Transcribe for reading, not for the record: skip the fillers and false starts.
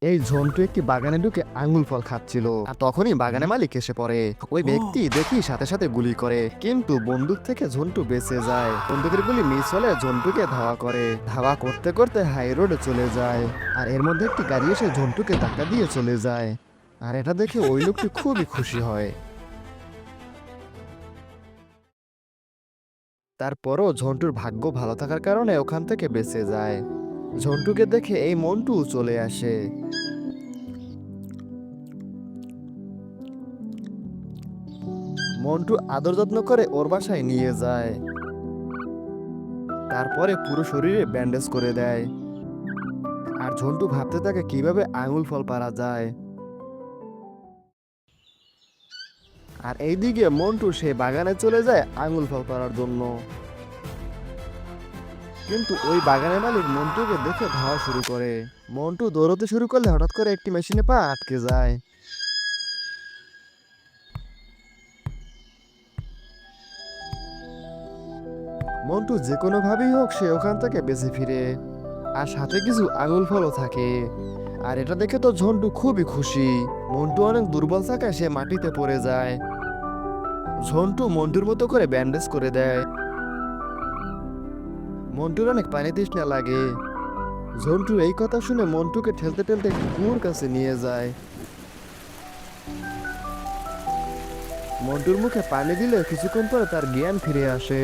এই ঝন্টু একটি বাগানে ঢুকে আঙ্গুল ফল খাচ্ছিল আর তখনই বাগানে মালিক এসে পড়ে। ওই ব্যক্তি দেখি সাথে সাথে গুলি করে, কিন্তু বন্দুক থেকে ঝন্টু বেঁচে যায়। বন্দুকের গুলি মিস হলে ঝন্টুকে ধাওয়া করে, ধাওয়া করতে করতে হাই রোডে চলে যায়। আর এর মধ্যে একটি গাড়ি এসে ঝন্টুকে ধাক্কা দিয়ে চলে যায়। আর এটা দেখে ওই লোকটি খুবই খুশি হয়। তারপরও ঝন্টুর ভাগ্য ভালো থাকার কারণে ওখান থেকে বেঁচে যায়। ঝন্টুকে দেখে এই মন্টু চলে আসে। মন্টু আদর যত্ন করে ওর বাসায় নিয়ে যায়। তারপরে পুরো শরীরে ব্যান্ডেজ করে দেয়। আর ঝন্টু ভাবতে থাকে কিভাবে আঙুল ফল পারা যায়। আর এইদিকে মন্টু সে বাগানে চলে যায় আঙুল ফল পাড়ার জন্য। কিন্তু ওই বাগানের মালিক মন্টুকে দেখে ধাওয়া শুরু করে। মন্টু দৌড়তে শুরু করলে হঠাৎ করে একটি মেশিনে পা আটকে যায়। মন্টু যে কোনো ভাবেই হোক সে ওখান থেকে বেঁচে ফিরে। আর সাথে কিছু আঙুল ফলও থাকে। আর এটা দেখে তো ঝন্টু খুবই খুশি। মন্টু অনেক দুর্বল থাকায় সে মাটিতে পড়ে যায়। ঝন্টু মন্টুর মতো করে ব্যান্ডেজ করে দেয়। মন্টুর অনেক পানি তৃষ্ণা লাগে। ঝন্টু এই কথা শুনে মন্টুকে ঠেলতে ঠেলতে একটি কুয়োর কাছে নিয়ে যায়। মন্টুর মুখে পানি দিলে কিছুক্ষণ পরে তার জ্ঞান ফিরে আসে।